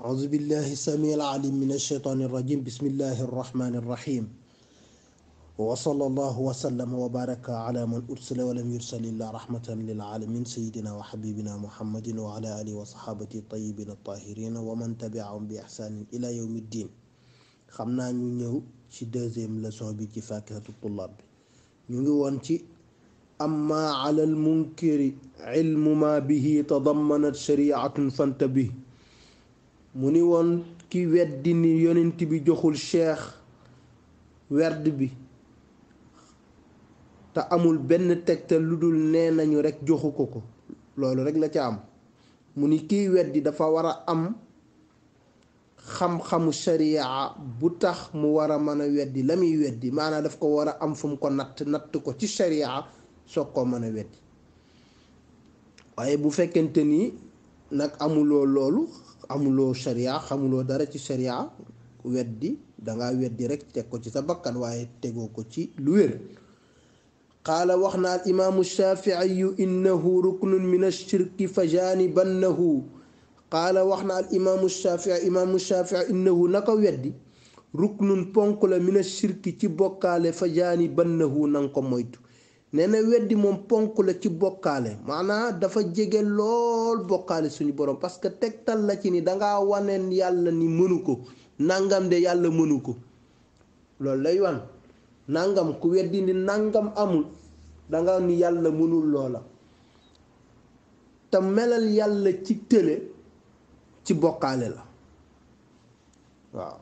أعوذ بالله السميع العليم من الشيطان الرجيم بسم الله الرحمن الرحيم وصلى الله وسلم وبارك على من أرسل ولم يرسل إلا رحمة للعالمين سيدنا وحبيبنا محمد وعلى آله وصحابته الطيبين الطاهرين ومن تبعهم بإحسان إلى يوم الدين خمنا نيو ci deuxième leçon bi ci fakihatu tullab bi ñu ngi woon ci amma ala al munkiri ilmu ma bihi tadammanat shari'atun fantabih mu ni woon ki weddi ni yonent bi joxul cheikh werd bi te amul benn tegtal lu dul nee nañu rek joxu ko loolu rek la ca am mu ni kiy weddi dafa war a am xam-xamu sharia bu tax mu war a mën a weddi la muy weddi maanaam daf ko war a am fu mu ko natt ko ci sharia soog koo mën a weddi waaye bu fekkente ni nag amuloo loolu amuloo sharia xamuloo dara ci sharia weddi dangaa weddi rek teg ko ci sa bakkan waaye tegoo ko ci lu wér qaala wax na al imaamu shaafiiyu innahu ruknun min ashirki fa jaanibannahu qaala wax na al imaamu shafii innahu naka weddi ruknun ponk la mina shirki ci bokkaale fa jaani bannahu nanga ko moytu nee na weddi moom ponk la ci bokkaale maanaa dafa jege lool bokkaale suñu borom parce que tegtal la ci ni dangaa waneen yàlla ni mënu ko nangam de yàlla mënu ko loolu lay wan nangam ku weddi ni nangam amul danga ni yàlla mënul loola te melal yàlla ci tële ci bokkaale la waaw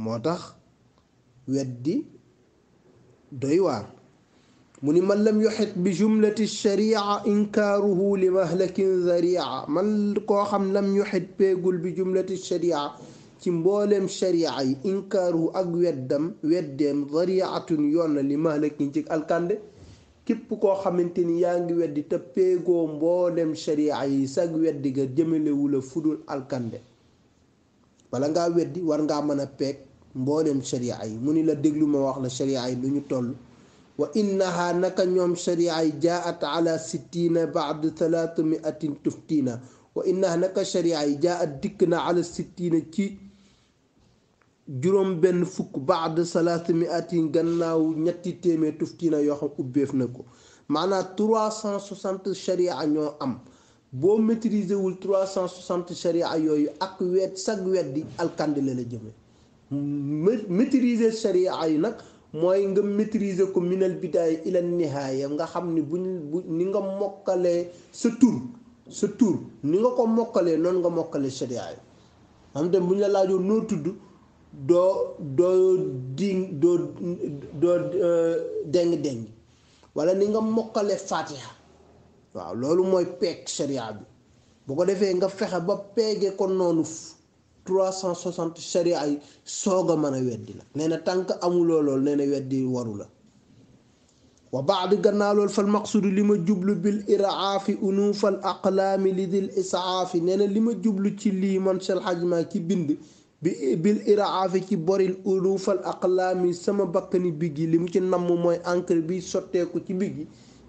moo tax weddi doy waar mu ni man lam yuxit bi jumlati sharia inkaaruhu li mahlakin zaria man koo xam lam yuxit péegul bi jumlati sharia ci mbooleem sharia yi inkaaruhu ak weddeem zariatun yoon na li mahlakin ci alkande képp koo xamante ni yaa ngi weddi te péegoo mboolem sharia yi sag weddi ga jëmalewula fudul alkande wala ngaa weddi war ngaa mën a peeg mboolem sharia yi mu ni la déglu ma wax la sharia yi lu ñu toll wa innaha naka ñoom sharia yi jaat ala sittina baad 300 tuftina wa innaha naka sharia yi jaat dikk na ala sittina ci juróom benn fukk baad 300 gannaaw ñetti téeméer tuftina yoo xam ubbeef na ko maanaam 360 sharia ñoo am boo maîtriser wul 360 sharia yooyu ak sag weddi alkandi la jëme maîtriser sharia yi nag mooy nga maîtriser ko minal bidaaya ila nihaaya nga xam ni bu ni nga mokkalee sa tur ni nga ko mokkalee noonu nga mokkalee sharia yi xam te bu ñu la laajoon noo tudd doo deng wala ni nga mokkale fatiha waaw loolu mooy peeg sharia bi bu ko defee nga fexe ba peege ko noonu 360 sharia yi soog a mën a weddi la nee na tànk amuloo lool nee na weddi waru la wa baad gannaaw loolu fal maqsudu li ma jublu bil iraafi unuufal aqlaami li dil isaafi nee na li ma jublu ci lii man sel xajma ci bind bi bil iraafi ci boril unuufal aqlaami sama bakkani biggi li mu ci namm mooy encre bi sotteeku ci biggi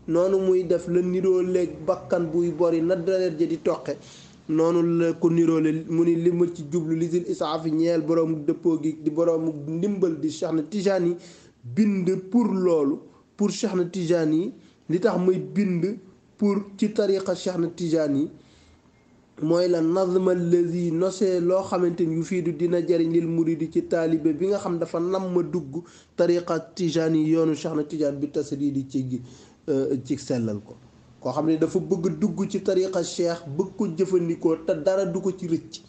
noonu muy def la niroo léeg bakkan buy bori na deret ja di toqe noonu la ko niroole mu ni li ma ci jublu li dil isaafi ñeel boroomu dëppoo gi di boroomu ndimbal di Cheikh na Tijaan yi bind pour loolu pour Cheikh na Tijaan yi li tax may bind pour ci tariqa Cheikh na Tijaan yi mooy la nazma allazi nosee loo xamante ni yu fii du dina jariñ lil muridi ci taalibe bi nga xam dafa nam ma dugg tariqa Tijaan yi yoonu Cheikh na Tijaan bi tasdiidi ci sellal ko koo xam ne dafa bëgg dugg ci tariqa cheikh bëgg ko jëfandikoo te dara du ko ci rëcc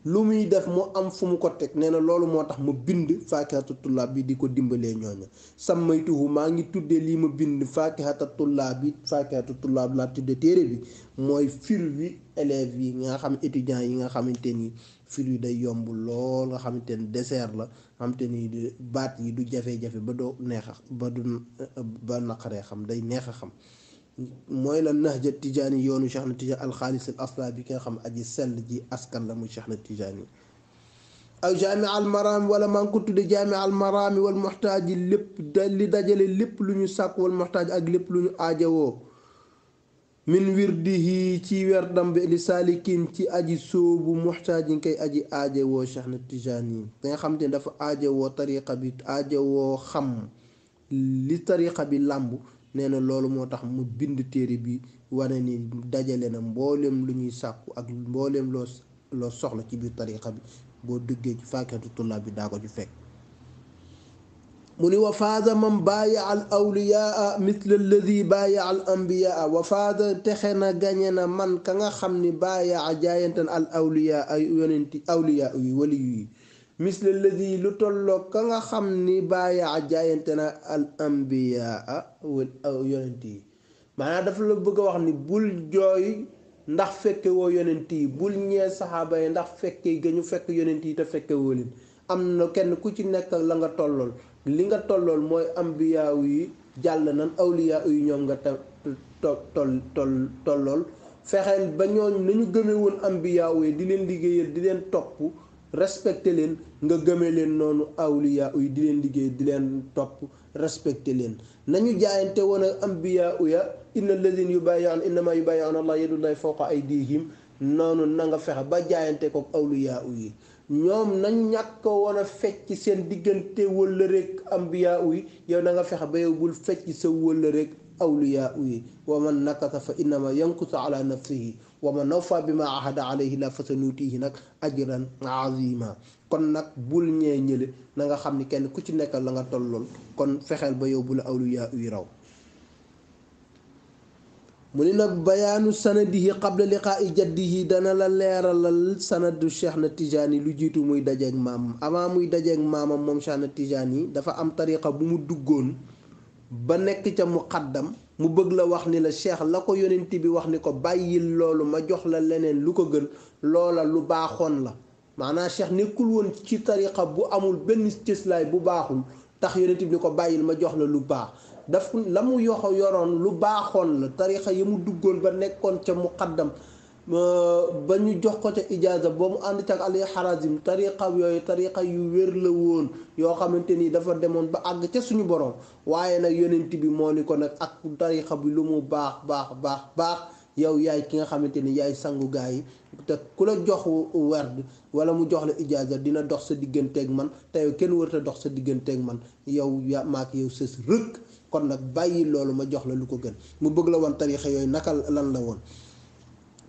lu muy def mu am fu mu ko teg nee na loolu moo tax ma bind faakihatu tullaab bi di ko dimbalee ñooña sammaytuhu maa ngi tuddee lii ma bind faakihatu tullaab laa tudde téere bi mooy fir wi élèves yi nga xam étudiants yi nga xamante ni fir wi day yomb lool nga xamante ni dessert la xamante ni baat yi du jafe-jafe ba doo neex ba naqaree xam day neex a xam mooy la nahja tijaani yoonu Cheikh na Tijaan alxaalis al asla bi nga xam aji sell ji askan la mu Cheikh na Tijaani aw jaami al maraami wala maa ngi ko tudde jaami al maraami wal muxtaaj lépp li dajale lépp lu ñu sàkk wal muxtaaj ak lépp lu ñu aajowoo min wirdihi ci werdam bi li saalikin ci aji sóobu muxtaajin kay aji aaje woo Cheikh na Tijaani da nga xam te ne dafa aaje woo tariqa bi aaje woo xam li tariqa bi làmb nee na loolu moo tax mu bind téere bi wane ni dajale na mbooleem lu ñuy sàkku ak mbooleem loo soxla ci biir tariqa bi boo duggee ci faakihatu tullaab bi daa ko ci fekk mu ni wa faada man baaya al awliyaa mithla alladi baaya al ambiyaa wa faada texe na gañe na man ka nga xam ni baaya jaayantan al awliyaa ay yonenti awliyaa yi waliyu yi mithla alladi lu tolloo ka nga xam ni baaya jaayante na al ambiyaa yonent yi maanaam dafa la bëgg a wax ni bul jooy ndax fekke woo yonent yi bul ñee saxaaba yi ndax fekke ga ñu fekk yonent yi te fekke woo leen am na kenn ku ci nekk la nga tollool li nga tollool mooy ambiyaa yi jàll nan awliyaa yi ñoom nga tollool fexeel ba ñooñ nañu gëme woon ambiyaa yi di leen liggéeyal di leen topp respecté leen nga gëme leen noonu awliyaa yi di leen liggéey di leen topp respecté leen nañu jaayante woon ak ambiyaa ya inna alladhina yubayyi'una innama yubayyi'una Allah yadullahi fawqa aydihim noonu na nga fexe ba jaayante ko awliyaa yi ñoom nañ ñàkk woon a fecc seen diggante wëllëreek ambiyaa yi yow na nga fexe ba yow bul fecc sa wëllëreek awliyaa yi wa man nakasa fa innama yankusu ala nafsihi wa man awfa bima ahada alayhi la fasanutihi nag ajran azima kon nag bul ñee ñële na nga xam ni kenn ku ci nekkal la nga tollool kon fexeel ba yow bu la awliyaa yi raw mu ni nag bayaanu sanadihi qabla liqaa'i jaddihi dana la leeralal sanadu Cheikh na Tijaani lu jiitu muy dajeeg maamam avant muy dajeeg maamam moom Cheikh na Tijaani dafa am tariqa bu mu duggoon ba nekk ca muqaddam mu bëgg la wax ni la Cheikh la ko yonent bi wax ni ko bàyyil loolu ma jox la leneen lu ko gën loola lu baaxoon la maanaam Cheikh nekkul woon ci tariqa bu amul benn cëslaay bu baaxul tax yonent bi ni ko bàyyil ma jox la lu baax daf la mu yoroon lu baaxoon la tariqa yi mu duggoon ba nekkoon ca muqaddam ba ñu jox ko ca ijaaza ba mu ànd ca ak Ali Harazim tariqa yooyu tariqa yu wér la woon yoo xamante ni dafa demoon ba àgg ca suñu borom waaye nag yonent bi moo ni ko nag ak tariqa bi lu mu baax yow yaay ki nga xamante ni yaay sangu gaa yi te ku la jox werd wala mu jox la ijaaza dina dox sa digganteeg man te yow kenn warta dox sa digganteeg man yow yaa maak yow sës rëkk kon nag bàyyi loolu ma jox la lu ko gën mu bëgg la woon tarixa yooyu naka lan la woon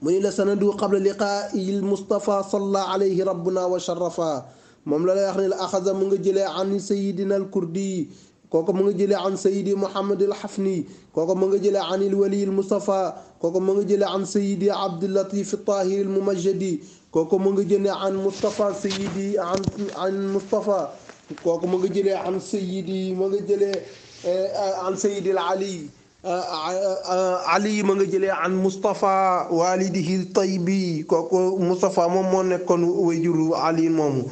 mu ni la sanadu qabla liqaa'i Mustafa salla alayhi rabbuna wa sharafa moom la lay wax ni la axasa mu nga jëlee an sayidina al kurdi kooku mu nga jëlee an sayidi Muhammad al Hafni kooku mu nga jëlee an il wali al Mustafa kooku mu nga jëlee an sayidi Abdul Latif al Tahir al Mumajjadi kooku mu nga jëlee an Mustafa sayidi an Mustafa kooku mu nga jëlee an sayidi mu nga jëlee an sayidi Ali ma nga jëlee an Mustafa walidihi taybi kooku Mustafa moom moo nekkoon wayjuru Ali moomu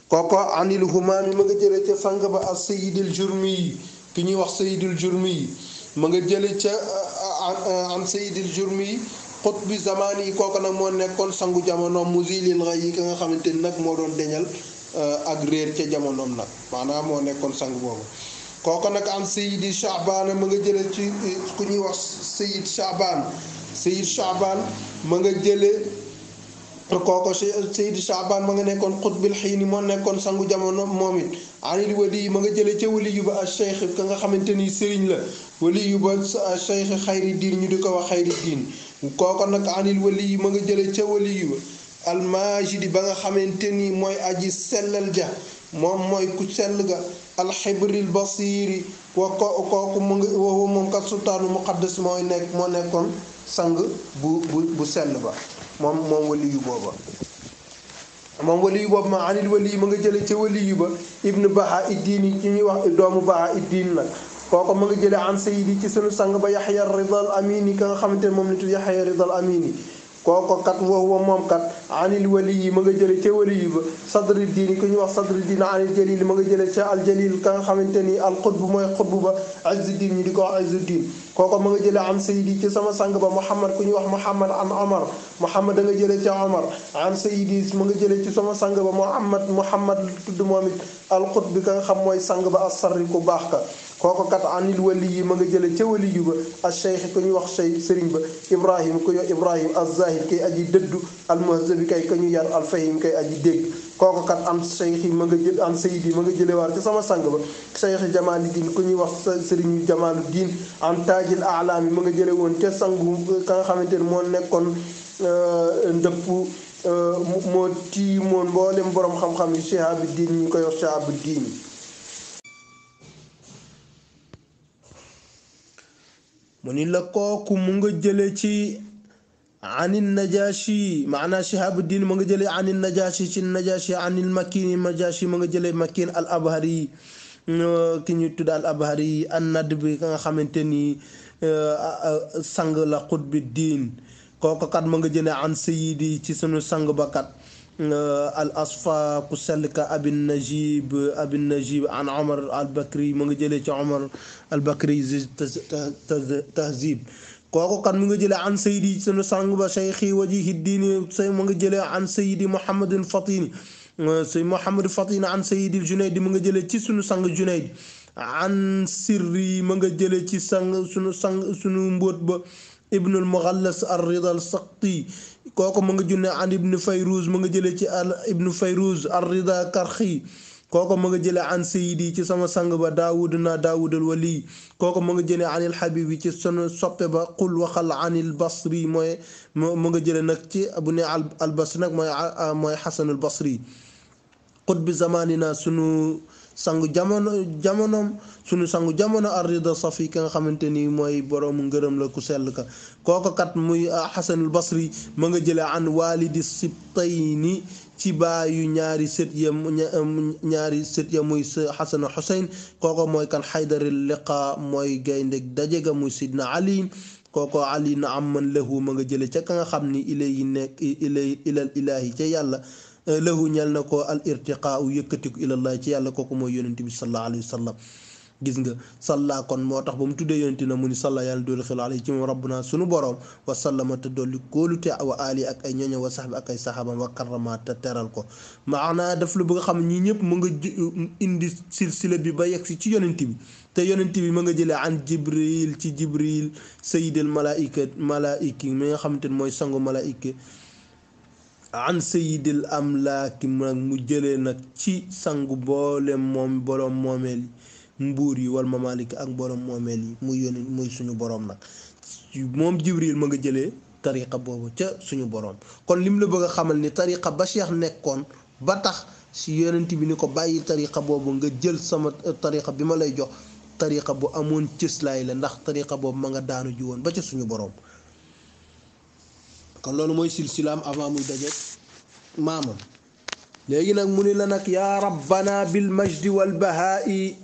kooku anil humaami ma nga jëlee ca sang ba as sayidil jurmi ki ñuy wax sayidil jurmi ma nga jëlee ca an sayidil jurmi xutbi zamaan yi kooku nag moo nekkoon sangu jamonoom muzilil ghay yi ka nga xamante ni nag moo doon deñal ak réer ca jamonoom nag maanaam moo nekkoon sang boobu kooku nag am sayidi Chaabaan ma nga jëlee ci ku ñuy wax sayid Chaabaan ma nga jëlee kooku sayidi Chaabaan ma nga nekkoon xutbil xiini moo nekkoon sangu jamono moom it anil wali ma nga jëlee ca wali yu ba ak cheikh ka nga xamante ni sëriñ la wali yu ba cheikh xayri diin ñu di ko wax xayri diin kooku nag anil wali ma nga jëlee ca wali yu ba almajidi ba nga xamante ni mooy aji sellal ja moom mooy ku sell ga alxibril basiri kooku mu ngi waxu moom kat sultaanu muqaddas moo nekkoon sang bu sell ba moom waliyu booba ma anil waliyu ma nga jële ca waliyu ba ibnu baha iddin yi ci ñuy wax doomu baha iddin nag kooku ma nga jële an sayidi ci sunu sang ba yaxya ridal amini ka nga xamante ne moom nitu yaxya ridal amini kooku kat waxuwa moom kat anil waliyi ma nga jële ca waliyu ba sadri diini ku ñuy wax sadri diin anil jalil ma nga jële ca aljalil ka nga xamante ni al xutbu mooy xutbu ba azzu diin ñi di ko wax azzu diin kooko ma nga jëlee an sayidi ci sama sang ba Muhammad ku ñuy wax Muhammad an Omar Muhammad da nga jëlee ci Omar an sayidi ma nga jëlee ci sama sang ba Muhammad tudd moom it alxut bi ka nga xam mooy sang ba asarri ku baax ka kooko kat anil wali yi ma nga jëlee ca wali yu ba al cheikh ku ñuy wax sëriñ ba Ibrahim ku ñuy wax Ibrahim az-Zahid kay aji dëddu al muhazzabi kay ka ñu yar al fahim kay aji dégg kooko kat an cheikh yi ma nga jël an sayidi ma nga jëlee waar ci sama sang ba cheikh Jamaluddin ku ñuy wax sëriñ Jamaluddin an taajil a'laam yi ma nga jëlee woon ca sangu ka nga xamante ne moo nekkoon ndëpp moo tiimoon mboolem borom xam-xam yi Shihabuddin ñu koy wax Shihabuddin mu ni la kooku mu nga jële ci anil najashi maanaa Shihabuddin ma nga jële anil najashi ci najashi anil makin najashi ma nga jële makin al abhari ki ñu tudd al abhari an nadbi ka nga xamante ni sang la xutbi diin kooku kat ma nga jële an sayidi ci sunu sang ba kat al asfa ku sell ka abin najib an Omar al bakri ma nga jëlee ci Omar al bakri tahzib kooku kan mu nga jëlee an sayidi sunu sang ba cheikhi wajihi diini say ma nga jëlee an sayidi Muhammadul Fatini say Muhammadul Fatini an sayidi Junayd ma nga jëlee ci sunu sang Junayd an sirri ma nga jëlee ci sunu mbóot ba ibnul Mughallas ar-Rida al-Saqti kooku ma nga junne an ibnu Fayruz ma nga jëlee ci ibnu Fayruz ar-Rida Karxi kooku ma nga jëlee an sayidi ci sama sang ba Daawud al-Wali kooku ma nga jëlee anil Habibi ci sunu soppe ba qul waxal anil Basri mooy ma nga jëlee nag ci bu ne al-Basri nag mooy Hasan al-Basri qutbi zamanina sunu sangu jamonoom sunu sangu jamono ar-Rida Safi ka nga xamante ni mooy boroomu ngërëm la ku sell ka kooku kat muy Hasanul Basri ma nga jëlee an walidi sibtayni ci baayu ñaari sët ya muy Hasan Husayn kooku mooy kan Haydaril Liqa mooy gaynde daje ga muy Sidna Ali kooku Ali na am man lahu ma nga jëlee ca ka nga xam ni ilal ilaahi ca yàlla lahu ñal na ko al irtiqaa yëkkatiku ilallah ci yàlla kooku mooy yonent bi sallallahu alayhi wa sallam gis nga salla kon moo tax ba mu tuddee yonent na mu ni salla yàlla doolu xel alayhi ci moom rabbuna sunu boroom wa sallama te dolli kóolute wa ali ak ay ñoño wa saxbi ak ay saxaabam wa karrama te teral ko maanaa daf la bëgg a xam ñi ñëpp mu nga indi silsila bi ba yegg si ci yonent bi te yonent bi ma nga jëlee an jibril ci jibril sayyidil malaiki mi nga xamante ne mooy sangu malaika an sayidil amlaaki nag mu jëlee nag ci sangu boolem moom boroom moomeel yi mbuur yi wal mamalik ak boroom moomeel yi muy suñu boroom nag moom jibril ma nga jëlee tariqa boobu ca suñu boroom kon lim la bëgg a xamal ni tariqa ba Cheikh nekkoon ba tax si yonent bi ni ko bàyyi tariqa boobu nga jël sama tariqa bi ma lay jox tariqa bu amoon cëslaay la ndax tariqa boobu ma nga daanu ji woon ba ca suñu boroom kon loolu mooy silsilaam avant muy dajeek maamam léegi nag mu ni la nag yaa rabbana bil majdi wal bahaa'i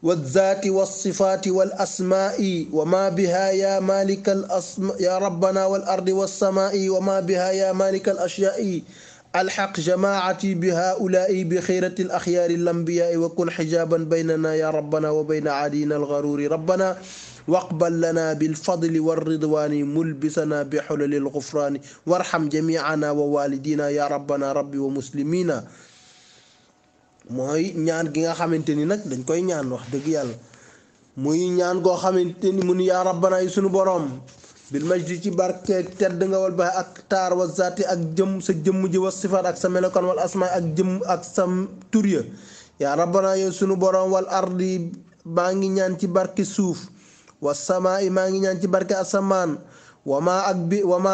wal zaati wal sifaati wal asmaa'i wa ma biha ya malikal asma ya rabbana wal ardi was samaa'i wa ma biha ya malikal ashyaa'i alhaq jamaati bi haa'ulaa'i bi xayrati al axyaari al anbiyaa'i wa kun xijaaban baynana ya rabbana wa bayna aadina al gharuuri rabbana waqbal lana bilfadli warridwaani mulbisana bi xulalil gufraani warxam jamiana wa walidina ya rabbana rabbi wa muslimina mooy ñaan gi nga xamante ni nag dañ koy ñaan wax dëgg yàlla muy ñaan goo xamante ni mu ni yaa rabbana yi sunu boroom bil majdi ci barke tedd nga wal ba ak taar wa zaati ak jëm sa jëmm ji wa sifaat ak sa melokaan wal asmaa ak jëm ak sa tur ya yaa rabbana yi sunu boroom wal ardi maa ngi ñaan ci barke suuf wa samaa yi maa ngi ñaan ci barke asamaan wamaa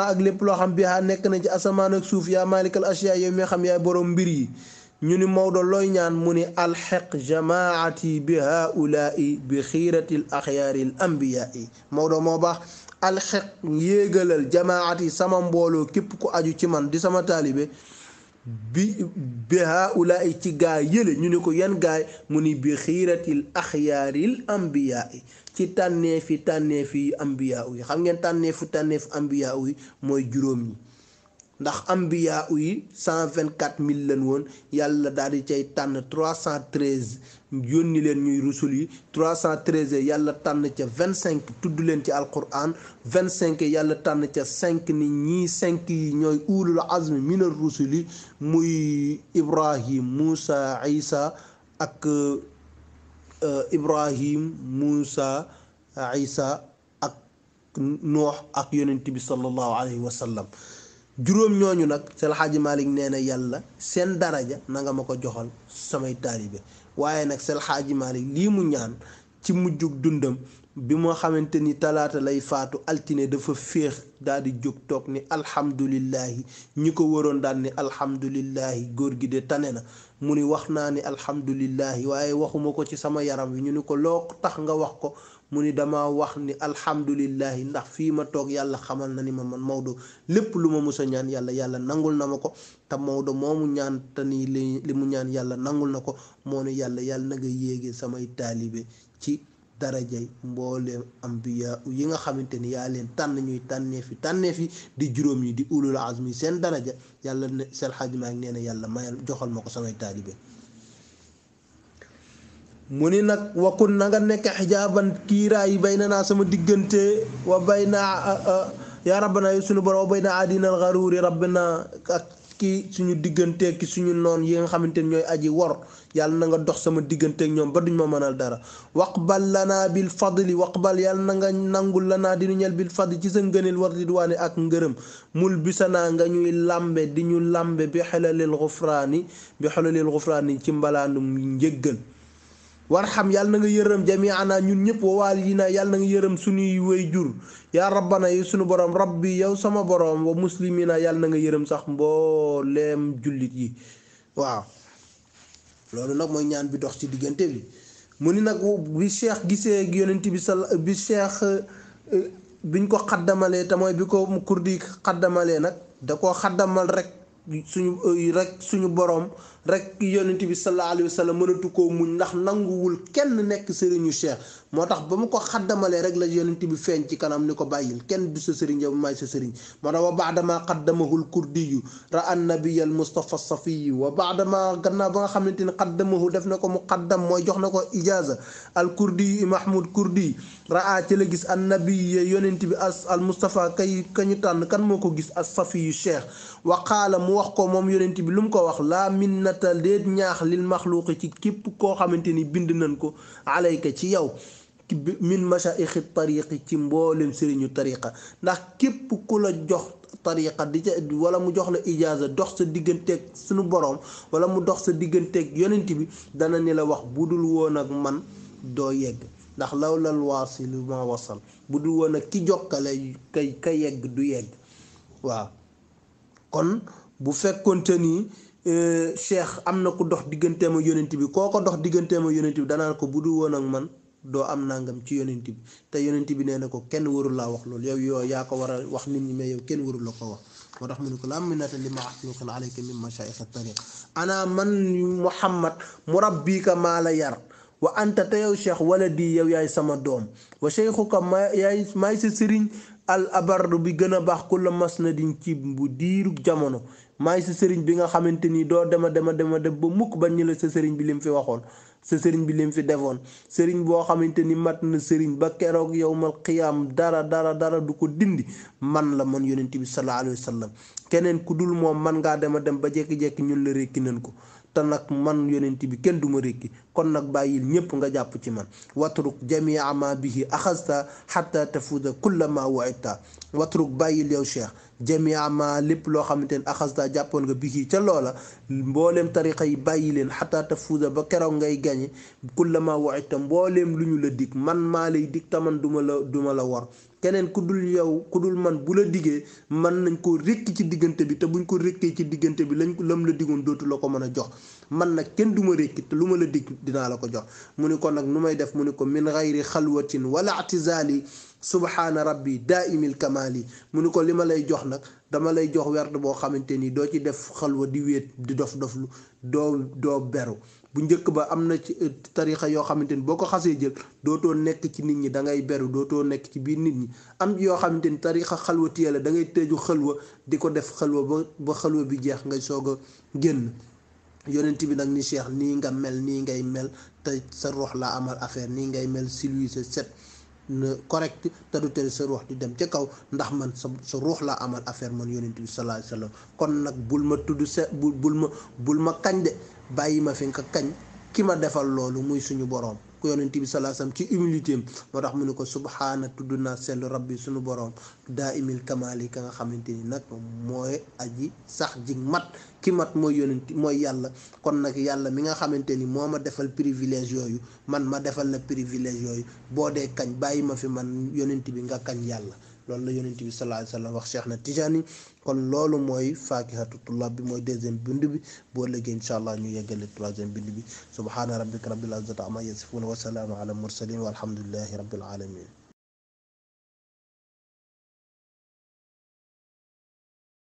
ak lépp loo xam bi haa nekk na ci asamaan ak suuf yaa malikal ashiya yow mi xam yaay boroom mbir yi ñu ni Maodo looy ñaan mu ni alxeq jamaati bi haulaai bi xiiratil axyaaril ambiyaai Maodo moo baax alxeq yéegalal jamaati sama mbooloo képp ku aju ci man di sama taalibe bi haulaai ci gaa yële ñu ni ko yan gaay mu ni bi xiiratil axyaaril ambiyaai ci tànneefi ambiyaa yi xam ngeen tànneefu ambiyaa yi mooy juróom ñi ndax ambiya yi 124 000 lan woon yàlla daal di cay tànn 313 yónni leen ñuy rusul yi 313 yàlla tànn ca 25 tudd leen ci alquran 25 yàlla tànn ca 5 ni ñii 5 yi ñooy ulul azmi minar rusuli muy Ibrahim Moussa Isa ak Ibrahim Moussa Isa ak Nuux ak yonent bi sallallahu alayhi wa sallam juróom ñooñu nag Seydi El Hadji Malick nee na yàlla seen daraja na nga ma ko joxal samay taalibe waaye nag Seydi El Hadji Malick lii mu ñaan ci mujjug dundam bi moo xamante ni talaata lay faatu altine dafa féex daal di jóg toog ni alhamdulillahi ñi ko waroon daal ni alhamdulillahi góor gi de tane na mu ni wax naa ni alhamdulillahi waaye waxuma ko ci sama yaram wi ñu ni ko loo tax nga wax ko mu ni dama wax ni alhamdulillahi ndax fii ma toog yàlla xamal na ni ma man Maodo lépp lu ma musa ñaan yàlla nangul na ma ko te Maodo moomu ñaan te ni li mu ñaan yàlla nangul na ko moo ne yàlla na nga yéege samay taalibe ci darajay mbooleem ambiya yi nga xamante ni yaa leen tànn ñuy tànneefi di juróom yi di ulul azmi seen daraja yàlla ne Seydi El Hadji Malick nee na yàlla mayal joxal ma ko samay taalibe mu ni nag wakun na nga nekk xijaaban kiiraay bayna naa sama diggante wa bayna yaa rabbana yu suñu borom wa bayna adinal xaruuri rabbana ak ki suñu diggante ki suñu noon yi nga xamante ni ñooy aji wor yàlla na nga dox sama diggante ak ñoom ba duñ ma mënal dara waqbal lanaa bil fadli waqbal yàlla na nga nangul lanaa di ñu ñel bil fadli ci sa ngëneel war ridwaani ak ngërëm mul bisanaa nga ñuy lambe di ñu lambe bi xelalil xufraani ci mbalaanum njëggal warxam yàlla na nga yërëm jamiana ñun ñëpp wa waalidina yàlla na nga yërëm suñuy way jur yaa rabbana yi suñu borom rabbi yow sama borom wa muslimina yàlla na nga yërëm sax mbooleem jullit yi waaw loolu nag mooy ñaan bi dox ci diggante bi mu ni nag bi cheikh gisee yonent bi cheikh biñ ko xaddamalee te mooy bi ko kurdi xaddamalee nag da koo xaddamal rek suñu borom rek yonent bi sallallahu alayhi wa sallam mënatu koo muñ ndax nanguwul kenn nekk sëriñu cheikh moo tax ba mu ko xaddamalee rek la yonent bi feeñ ci kanam ni ko bàyyil kenn du sa sëriñ yow maay sa sëriñ moo tax wa baadama qaddamahul kurdiyu ra an nabiy al mustafa safiyu wa baadama gannaaw ba nga xamante ni qaddamahu def na ko muqaddam mooy jox na ko ijaza al kurdiyu mahmoud kurdi raa ci la gis an nabiy yonent bi al mustafa kañu tànn kan moo ko gis as safiyu cheikh wa qaala mu wax ko moom yonent bi lu mu ko wax laa minnata déet ñaax lil maxluuqi ci képp koo xamante ni bind nañ ko alayka ci yow min mashaayixi tariqi ci mboolem sëriñu tariqa ndax képp ku la jox tariqa di ca wala mu jox la ijaaza dox sa digganteeg suñu borom wala mu dox sa digganteeg yonent bi dana ni la wax budul woon ak man doo yegg ndax lawlal waasilu ma wasal budul woon ak ki jokkale ka yegg du yegg waaw kon bu fekkonte ni cheikh am na ku dox digganteem ak yonent bi koo ko dox digganteem ak yonent bi danaan ko budul woon ak man doo am nangam ci yonent bi te yonent bi nee na ko kenn warul laa wax loolu yow yaa ko war a wax nit ñi mais yow kenn warul la ko wax moo tax mu ne ko la minnata li ma axluqin alayka min mashaayix tariq ana man muhammad murabbika maa la yar wa anta te yow cheikh waladi yow yaay sama doom wa cheikhuka maay sa sëriñ al abardu bi gën a baax ku la mas na diñ ci bu diiru jamono maay sa sëriñ bi nga xamante ni doo dema dem ba mukk bañ ñu la sa sëriñ bi lim fi waxoon sa sëriñ bi lim fi defoon sëriñ boo xamante ni mat na sëriñ ba keroog yowmal qiyaam dara du ko dindi man la man yonent bi sallallahu alayhi wa sallam keneen ku dul moom man ngaa dem ba jekki-jekki ñun la rékki nañ ko te nag man yonent bi kenn duma rékki kon nag bàyyil ñépp nga jàpp ci man watruk jamia ma bihi axasta xatta tafuuda kulla ma waidta watruk bàyyil yow cheikh jamia ma lépp loo xamante ne axasta jàppoon nga bihi ca loola mbooleem tariqa yi bàyyi leen xatta tafuuda ba keroog ngay gañe kulla ma waidta mbooleem lu ñu la dig man maa lay dig te man duma la war keneen ku dul yow ku dul man bu la digee man nañ ko rékki ci diggante bi te buñ ko rékkee ci diggante bi lam la digoon dootu la ko mën a jox man nag kenn du ma rékki te lu ma la dig dinaa la ko jox mu ni ko nag nu may def mu ni ko min gayri xalwatin wala atizali subhaana rabbi daaimil kamali mu ni ko li ma lay jox nag dama lay jox werd boo xamante ni doo ci def xalwa di wéet di dof doflu doo beru bu njëkk ba am na ci tarixa yoo xamante ni boo ko xasee jël dootoo nekk ci nit ñi da ngay beru dootoo nekk ci biir nit ñi am yoo xamante ni tarixa xalwatiya la da ngay tëju xalwa di ko def xalwa ba xalwa bi jeex ngay soog a génn. yonent bi nag ni cheikh nii nga mel nii ngay mel te sa ruux la amal affaire nii ngay mel civilisé set correct te du tere sa ruux di dem ca kaw ndax man sa ruux la amal affaire man yonent bi sallallahu alayhi wasallam kon nag bul ma tudd bul ma kañ de bàyyi ma fi nga kañ ki ma defal loolu muy suñu boroom ku yonent bi sallallahu alayhi wasallam ci humilité am moo tax mu ne ko subhaana tudd naa sell rabbi suñu boroom daa imil kamaal yi ka nga xamante ni nag mooy aji sax ji mat ki mat mooy yonent mooy yàlla kon nag yàlla mi nga xamante ni moo ma defal privilège yooyu man ma defal la privilège yooyu boo dee kañ bàyyi ma fi man yonent bi nga kañ yàlla loolu la yonent bi sallallahu alayhi wasallam wax Cheikh na Tijani kon loolu mooy faakihatu tullaab bi mooy deuxième bind bi boo léegi incha allah ñu yeggale troisième bind bi subhaana rabbika rabbil izzati amma yasifun wa salaamu ala mursalin walhamdulillahi rabbil alamin